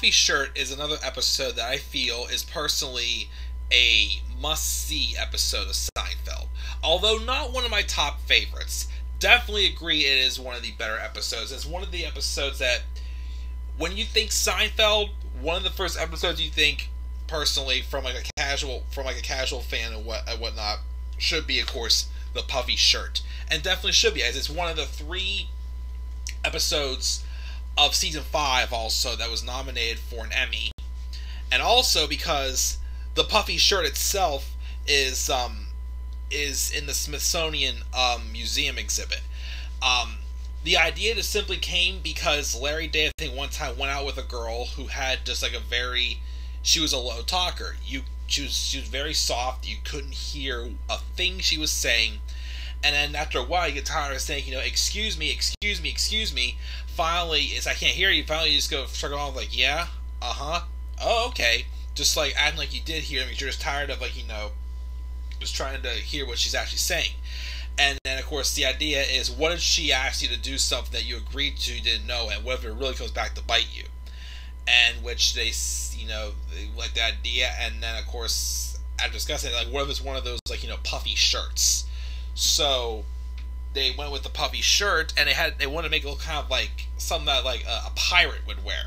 Puffy Shirt is another episode that I feel is personally a must-see episode of Seinfeld. Although not one of my top favorites. Definitely agree it is one of the better episodes. It's one of the episodes that, when you think Seinfeld, one of the first episodes you think, personally, from a casual fan and whatnot, should be, of course, the Puffy Shirt. And definitely should be, as it's one of the 3 episodes of season 5 also that was nominated for an Emmy. And also because the Puffy Shirt itself is in the Smithsonian Museum exhibit. The idea just simply came because Larry David, I think, one time went out with a girl who had just like she was a low talker. She was very soft. You couldn't hear a thing she was saying. And then after a while, you get tired of saying, excuse me, excuse me, excuse me. Finally, I can't hear you. Finally, you just start going off like, yeah, uh-huh, oh, okay. Just like acting like you did hear me. You're just tired of just trying to hear what she's actually saying. And then, of course, the idea is, what if she asked you to do something that you agreed to, you didn't know, and what if it really comes back to bite you? And which they like the idea, and then, of course, after discussing it, like, what if it's one of those, puffy shirts? So they went with the Puffy Shirt, and they wanted to make it look kind of like something that a pirate would wear,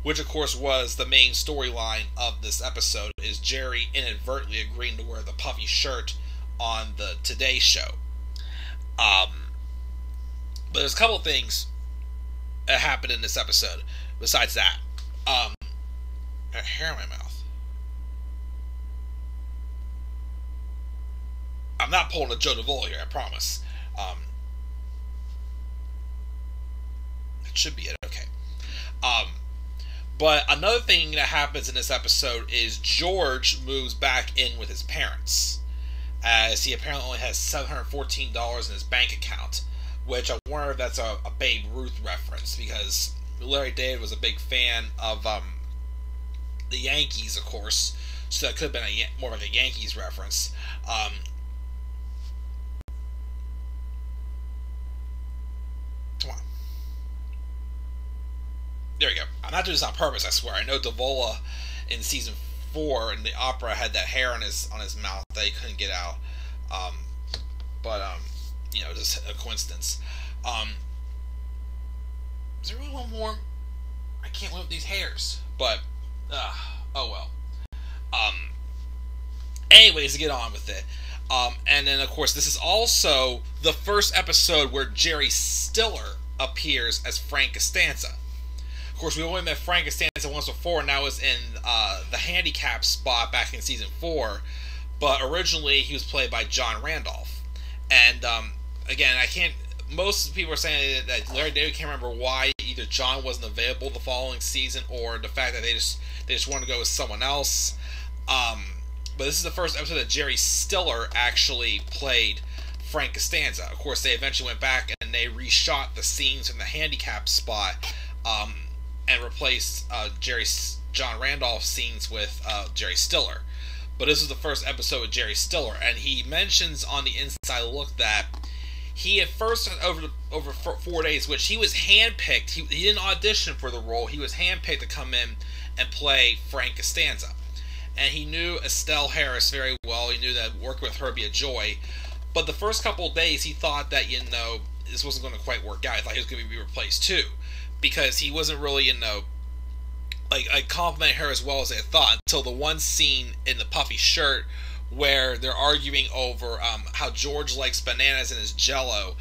which of course was the main storyline of this episode, is Jerry inadvertently agreeing to wear the Puffy Shirt on the Today Show. But there's a couple of things that happened in this episode besides that. I got hair in my mouth. I'm not pulling a Joe DeVoe here, I promise. That should be it, okay. But another thing that happens in this episode is George moves back in with his parents, as he apparently only has $714 in his bank account, which I wonder if that's a Babe Ruth reference, because Larry David was a big fan of the Yankees, of course, so that could have been more like a Yankees reference. Come on. There we go. I'm not doing this on purpose, I swear. I know Davola in season 4 in the opera had that hair on his mouth that he couldn't get out. Just a coincidence. Is there really one more? I can't live with these hairs. But, oh well. Anyways, to get on with it. And then, of course, this is also the first episode where Jerry Stiller appears as Frank Costanza. Of course, we only met Frank Costanza once before, and that was in the handicap spot back in season 4. But originally, he was played by John Randolph. And, again, most people are saying that Larry David can't remember why either John wasn't available the following season, or the fact that they just wanted to go with someone else. But this is the first episode that Jerry Stiller actually played Frank Costanza. Of course, they eventually went back and they reshot the scenes from the handicap spot, and replaced John Randolph's scenes with Jerry Stiller. But this was the first episode with Jerry Stiller, and he mentions on the Inside Look that he at first had over 4 days, which he was handpicked. He didn't audition for the role. He was handpicked to come in and play Frank Costanza. And he knew Estelle Harris very well. He knew that working with her would be a joy. But the first couple of days, he thought that, this wasn't going to quite work out. He thought he was going to be replaced too, because he wasn't really, complimenting her as well as they thought, until the one scene in the Puffy Shirt where they're arguing over how George likes bananas in his Jell-O,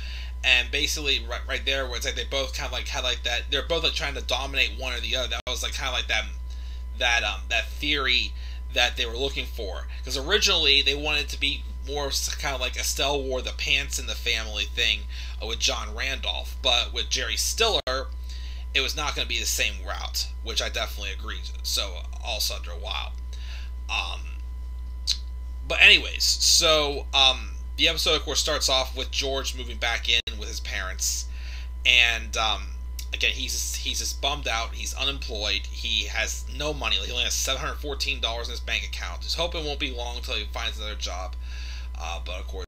and basically right there where it's like they both kind of had that, they're both trying to dominate one or the other. That was kind of that theory that they were looking for, because originally they wanted to be more kind of like Estelle wore the pants in the family thing with John Randolph, but with Jerry Stiller, it was not going to be the same route, which I definitely agreed. So also after a while. But anyways, so the episode, of course, starts off with George moving back in with his parents, and again, he's just bummed out. He's unemployed. He has no money. He only has $714 in his bank account. He's hoping it won't be long until he finds another job. But of course,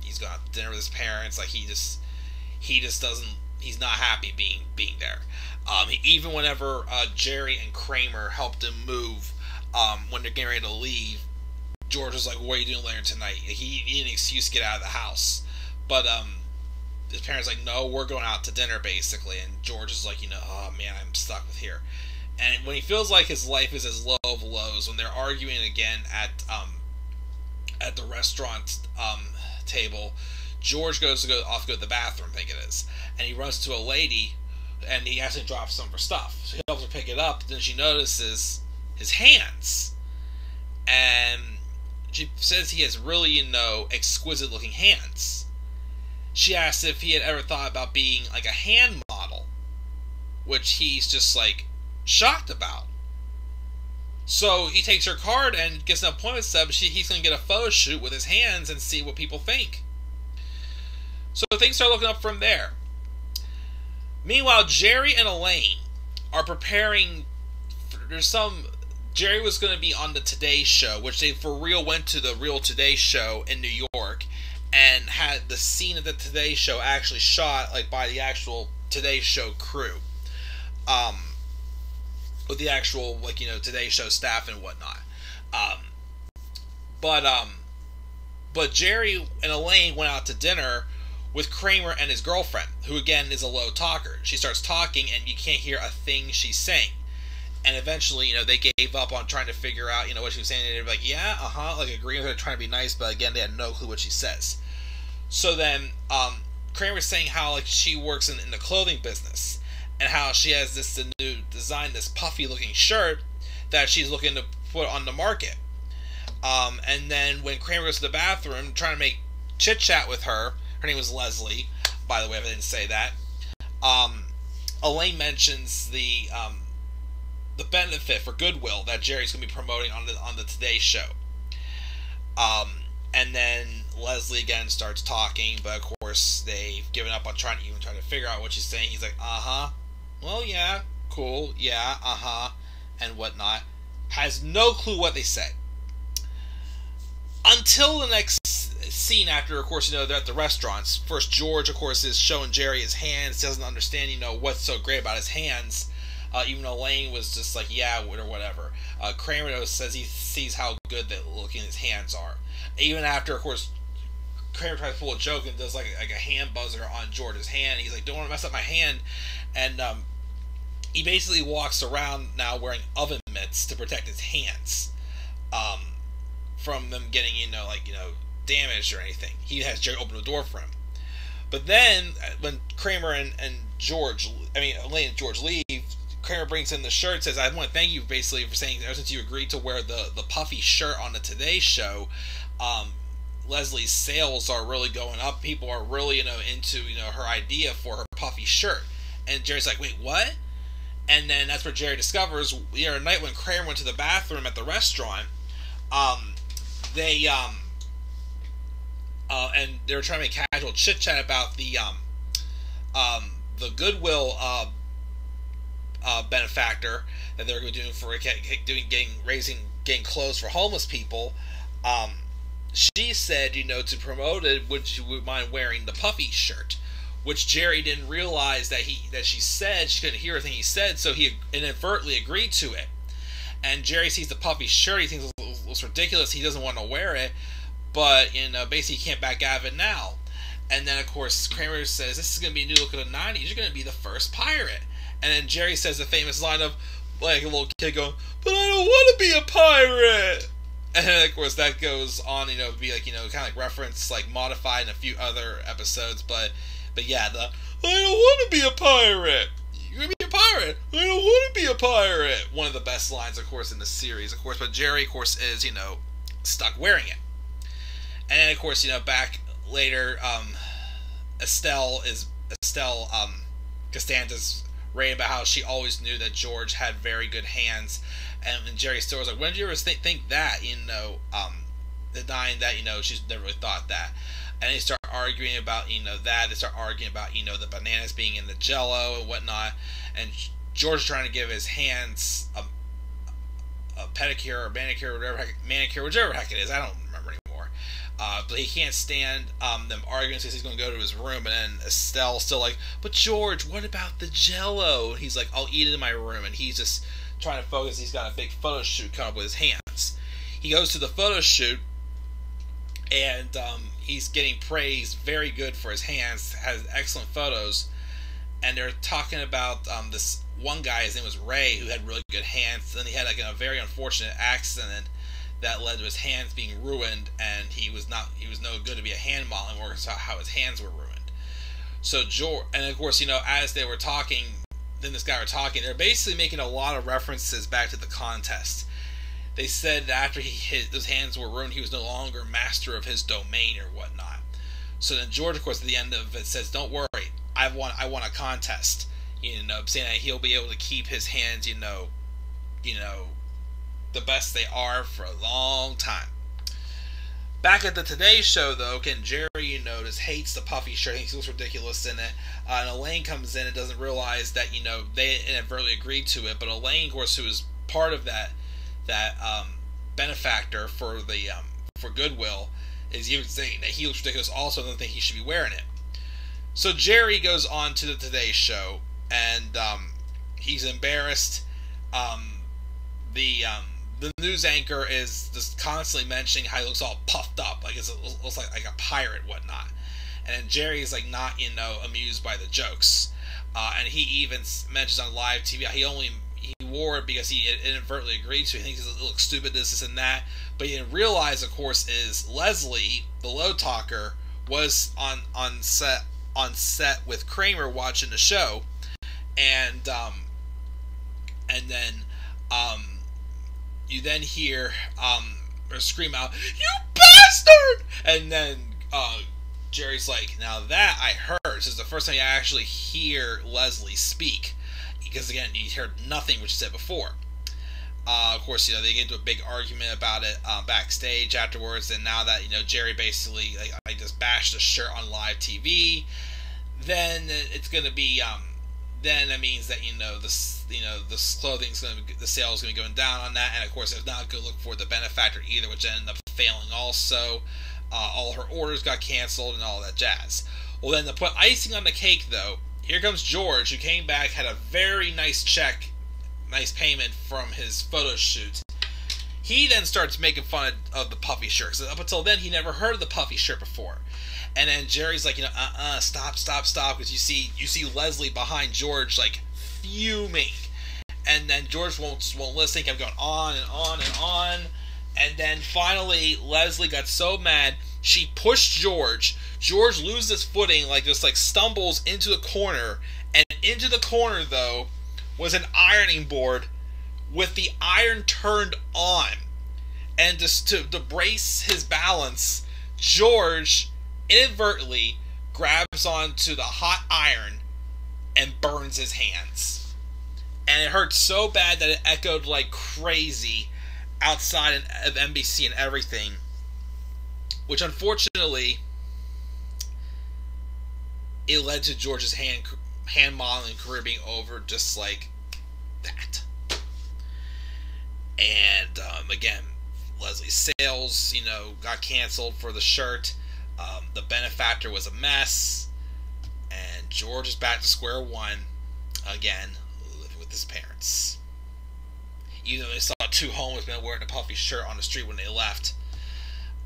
he's going to dinner with his parents. He just doesn't he's not happy being there. Even whenever Jerry and Kramer helped him move, when they're getting ready to leave, George was like, "What are you doing later tonight?" He needed an excuse to get out of the house, but his parents like, "No, we're going out to dinner," basically, and George is like, "Oh man, I'm stuck with here." And when he feels like his life is as low of lows, when they're arguing again at the restaurant table, George goes to go to the bathroom, I think it is, and he runs to a lady, and he accidentally drops some of her stuff. So he helps her pick it up. Then she notices his hands, and she says he has really, exquisite looking hands. She asks if he had ever thought about being like a hand model, which he's just like shocked about. So he takes her card and gets an appointment set up. He's going to get a photo shoot with his hands and see what people think. So things start looking up from there. Meanwhile, Jerry and Elaine are preparing. Jerry was going to be on the Today Show, which they for real went to the real Today Show in New York and had the scene of the Today Show actually shot like by the actual Today Show crew. With the actual, Today Show staff and whatnot. But Jerry and Elaine went out to dinner with Kramer and his girlfriend, who again is a low talker. She starts talking and you can't hear a thing she's saying. And eventually, they gave up on trying to figure out, what she was saying. They're like, yeah, like agreeing with her, trying to be nice, but again, they had no clue what she says. So then, Kramer's saying how, like, she works in the clothing business, and how she has this new design, this puffy looking shirt that she's looking to put on the market. And then when Kramer goes to the bathroom trying to make chit chat with her name was Leslie, by the way, if I didn't say that. Elaine mentions the benefit for Goodwill that Jerry's going to be promoting on the Today Show. And then Leslie again starts talking, but of course they've given up on trying to figure out what she's saying. He's like, well, yeah, cool, yeah, and whatnot. Has no clue what they said. Until the next scene after, of course, they're at the restaurants. First, George, of course, is showing Jerry his hands, doesn't understand, what's so great about his hands. Even Elaine was just like, yeah, or whatever. Kramer says he sees how good that looking his hands are. Even after, of course, Kramer tries to pull a joke and does like a hand buzzer on George's hand. He's like, don't want to mess up my hand. And he basically walks around now wearing oven mitts to protect his hands from them getting, damaged or anything. He has Jerry open the door for him. But then, when Kramer and Elaine and George leave, Kramer brings in the shirt, says, I want to thank you basically for saying, ever since you agreed to wear the puffy shirt on the Today Show, Leslie's sales are really going up. People are really, into, her idea for her puffy shirt. And Jerry's like, wait, what? And then that's where Jerry discovers, a night when Kramer went to the bathroom at the restaurant, and they were trying to make casual chit chat about the Goodwill benefactor that they're going to be doing for getting clothes for homeless people. She said, to promote it, would you mind wearing the puffy shirt? Which Jerry didn't realize that she said. She couldn't hear everything he said, so he inadvertently agreed to it. And Jerry sees the puffy shirt. He thinks it's ridiculous. He doesn't want to wear it, but basically he can't back out of it now. And then of course Kramer says, "This is going to be a new look of the '90s. You're going to be the first pirate." And then Jerry says the famous line of like a little kid going, "But I don't want to be a pirate." And then of course that goes on, be like kind of like reference, like modified in a few other episodes, but yeah, I don't want to be a pirate. You're going to be a pirate. I don't want to be a pirate. One of the best lines, of course, in the series, of course. But Jerry, of course, is, stuck wearing it. And then, of course, back later, Estelle Costanza's raving about how she always knew that George had very good hands. And Jerry still was like, when did you ever think that? Denying that, she's never really thought that. And they start arguing about, that. They start arguing about, the bananas being in the Jell-O and whatnot. And George trying to give his hands a pedicure or manicure, whichever heck it is. I don't remember anymore. But he can't stand them arguing, so he's going to go to his room. And then Estelle's still like, "But George, what about the Jello?" And he's like, "I'll eat it in my room." And he's just trying to focus. He's got a big photo shoot coming up with his hands. He goes to the photo shoot, and he's getting praised very good for his hands. Has excellent photos, and they're talking about this one guy. His name was Ray, who had really good hands. Then he had like a very unfortunate accident that led to his hands being ruined, and he was no good to be a hand model anymore. So how his hands were ruined. So George, and of course, as they were talking, then this guy were talking, they're basically making a lot of references back to the contest. They said that after his hands were ruined, he was no longer master of his domain or whatnot. So then George, of course, at the end of it says, "Don't worry, I won a contest." Saying that he'll be able to keep his hands, the best they are for a long time. Back at the Today Show, though, again, Jerry, just hates the puffy shirt. He looks ridiculous in it. And Elaine comes in and doesn't realize that, they inadvertently agreed to it. But Elaine, of course, who is part of that benefactor for the for Goodwill, is even saying that he looks ridiculous also, doesn't think he should be wearing it. So Jerry goes on to the Today Show, and he's embarrassed. The news anchor is just constantly mentioning how he looks all puffed up, like it looks like a pirate, whatnot. And then Jerry's like not amused by the jokes, and he even mentions on live TV he wore it because he inadvertently agreed to it. He thinks it looks stupid, this and that, but he didn't realize, of course, is Leslie, the low talker, was on set with Kramer watching the show, and then you then hear her scream out, "You bastard!" And then Jerry's like, "Now that I heard." This is the first time you actually hear Leslie speak, because again, you heard nothing which she said before. Of course, they get into a big argument about it backstage afterwards, and now that Jerry basically just bashed the shirt on live TV, then it's going to be then that means that this clothing's going to the sales going to be going down on that, and of course it's not a good look for the benefactor either, which ended up failing also. All her orders got canceled and all that jazz. Well, then to put icing on the cake, though, here comes George, who came back, had a very nice payment from his photo shoot. He then starts making fun of the puffy shirt. So up until then, he never heard of the puffy shirt before. And then Jerry's like, stop, because you see Leslie behind George, like, fuming. And then George won't listen, kept going on and on and on. And then finally, Leslie got so mad, she pushed George. George loses footing, just stumbles into the corner. And into the corner, though, was an ironing board with the iron turned on. And just to brace his balance, George inadvertently grabs onto the hot iron and burns his hands. And it hurt so bad that it echoed like crazy outside of NBC and everything. Which unfortunately, it led to George's hand modeling career being over just like that. And again, Leslie's sales, got canceled for the shirt. The benefactor was a mess, and George is back to square one again, living with his parents. Even though they saw two homeless men wearing a puffy shirt on the street when they left,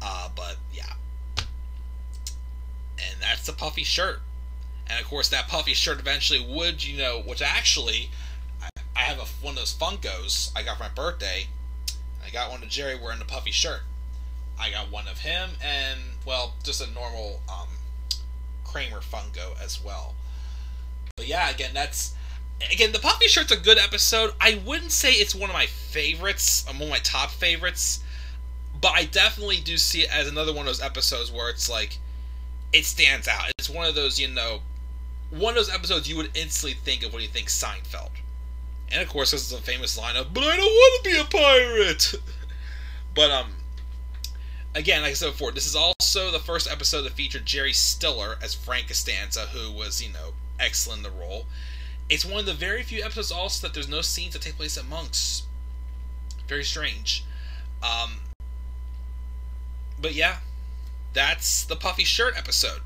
but yeah, and that's the puffy shirt. And of course, that puffy shirt eventually would, which actually, I have one of those Funkos I got for my birthday. I got one of Jerry wearing the puffy shirt. I got one of him, and, well, just a normal Kramer Funko as well. But yeah, again, the puffy shirt's a good episode. I wouldn't say it's one of my favorites, one of my top favorites, but I definitely do see it as another one of those episodes where it's like, it stands out. It's one of those, one of those episodes you would instantly think of when you think Seinfeld. And of course, this is a famous line of, "But I don't want to be a pirate!" But, again, like I said before, this is also the first episode that featured Jerry Stiller as Frank Costanza, who was, excellent in the role. It's one of the very few episodes also that there's no scenes that take place at Monk's. Very strange. But yeah, that's the Puffy Shirt episode.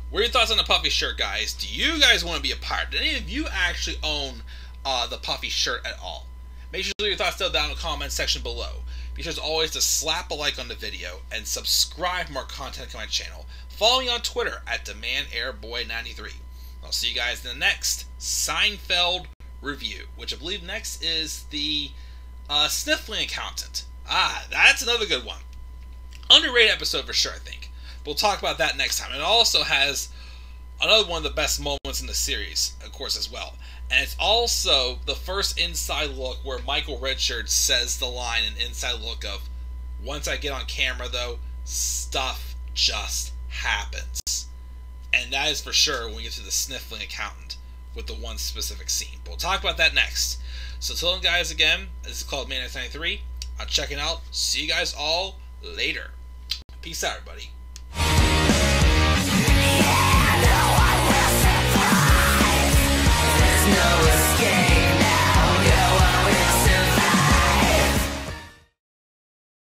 What are your thoughts on the Puffy Shirt, guys? Do you guys want to be a pirate? Do any of you actually own the Puffy Shirt at all? Make sure to leave your thoughts down in the comment section below. Be sure as always to slap a like on the video and subscribe for more content on my channel. Follow me on Twitter at DemandAirBoy93. I'll see you guys in the next Seinfeld review, which I believe next is the Sniffling Accountant. That's another good one. Underrated episode for sure, I think. We'll talk about that next time. It also has another one of the best moments in the series, of course, as well. And it's also the first inside look where Michael Richards says the line in Inside Look of, "Once I get on camera, though, stuff just happens." And that is for sure when we get to the Sniffling Accountant with the one specific scene. But we'll talk about that next. So till then, guys, again, this is called Man93. I'm checking out. See you guys all later. Peace out, everybody. No